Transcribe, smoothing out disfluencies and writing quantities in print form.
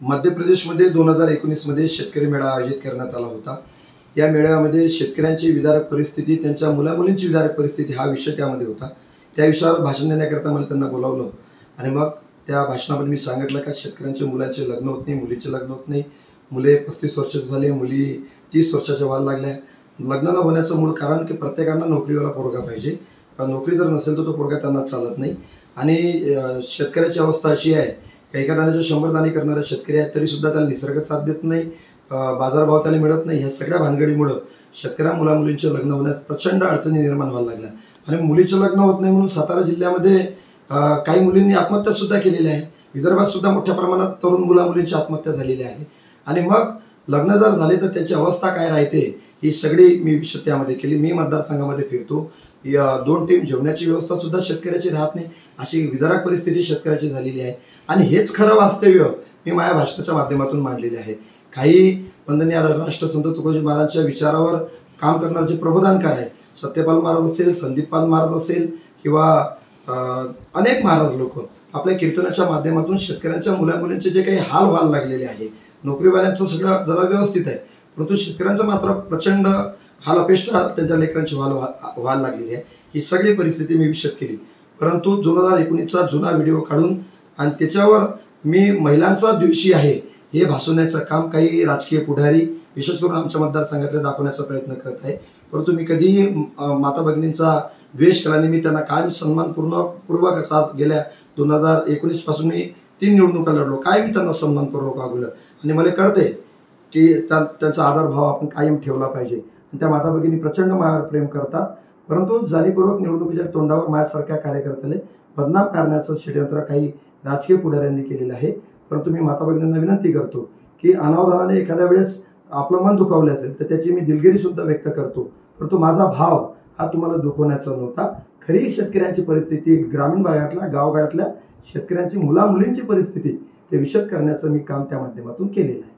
मध्य प्रदेशमध्ये 2019 मध्ये शेतकरी मेळा आयोजित करण्यात आला होता। या मेळाव्यामध्ये शेतकऱ्यांची विदारक परिस्थिती, त्यांच्या मुलामुलींची विदारक परिस्थिती हा विषय त्यामध्ये होता। त्या विषयावर भाषण देण्याकरता मला त्यांना बोलावलं आणि मग त्या भाषणामध्ये मी सांगितलं की शेतकऱ्यांच्या मुलांचे लग्न होत नाही, मुलीचे लग्न होत नाही। मुले 35 वर्षाचे झाले, मुली 30 वर्षाच्या व्हायला लागल्या। लग्न न होण्याचं मूळ कारण की प्रत्येकाला नोकरीवाला पोरगा पाहिजे। नोकरी जर नसेल तर तो पोरगा त्यांना चालत नाही। आणि शेतकऱ्याची अवस्था अशी आहे की एका दाण्याचे 100 दाणे करणारे शेतकरी आहेत तरी सुद्धा त्याला निसर्ग साथ देत नाही, बाजारभाव त्याला मिळत नाही। ह्या सगळ्या भानगडीमुळे शेतकऱ्या मुलामुलींचे लग्न होण्यास प्रचंड अडचणी निर्माण व्हायला लागल्या। आणि मुलीचे लग्न होत नाही म्हणून सातारा जिल्ह्यामध्ये काही मुलींनी आत्महत्या सुद्धा केलेली आहे। विदर्भात सुद्धा मोठ्या प्रमाणात तरुण मुलामुलींची आत्महत्या झालेली आहे। आणि मग लग्न जर झाले तर त्याची अवस्था काय राहते ही सगळी मी विषय त्यामध्ये केली। मी मतदारसंघामध्ये फिरतो, या 2 टीम जेवणाची व्यवस्था सुद्धा शेतकऱ्याची राहत नाही, अशी विदारक परिस्थिती शेतकऱ्याची झालेली आहे। आणि हेच खरं वास्तव्य मी माझ्या भाषणाच्या माध्यमातून मांडलेले आहे। काही वंदनीय राष्ट्रसंत तुकोजी महाराजांच्या विचारावर काम करणारे जे प्रबोधनकार आहे, सत्यपाल महाराज असेल, संदीपाल महाराज असेल किंवा अनेक महाराज लोक आपल्या कीर्तनाच्या माध्यमातून शेतकऱ्यांच्या मुलामुलींचे जे काही हाल व्हायला लागलेले आहे, नोकरीवाल्यांचं सगळं जरा व्यवस्थित आहे परंतु शेतकऱ्यांचं मात्र प्रचंड हाल अपेष्टा त्यांच्या लेकरांची व्हायला लागलेली आहे। ही सगळी परिस्थिती मी विशद केली। परंतु 2019चा जुना व्हिडिओ काढून आणि त्याच्यावर मी महिलांचा दिवशी आहे हे भासवण्याचं काम काही राजकीय पुढारी विशेष करून आमच्या मतदारसंघातले दाखवण्याचा प्रयत्न करत आहे। परंतु मी कधीही माता भगिनींचा द्वेष केला नाही। मी त्यांना कायम सन्मानपूर्वक साथ गेल्या 2019 पासून मी 3 निवडणुका लढलो, काय मी त्यांना सन्मानपूर्वक वागवलं। आणि मला कळते की त्यांचा आदरभाव आपण कायम ठेवला पाहिजे। त्या माता भगिनी प्रचंड माझ्यावर प्रेम करतात, परंतु जाणीवपूर्वक निवडणुकीच्या तोंडावर माझ्यासारख्या कार्यकर्त्याला बदनाम करण्याचं षडयंत्र काही राजकीय पुढाऱ्यांनी केलेलं आहे। परंतु मी माता भगिनींना विनंती करतो की अनावधानाने एखाद्या वेळेस आपलं मन दुखावले असेल तर त्याची मी दिलगिरी सुद्धा व्यक्त करतो, परंतु माझा भाव हा तुम्हाला दुखवण्याचा नव्हता। खरी शेतकऱ्यांची परिस्थिती, ग्रामीण भागातल्या गावगाड्यातल्या शेतकऱ्यांची मुलामुलींची परिस्थिती ते विशद करण्याचं मी काम त्या माध्यमातून केलेलं आहे।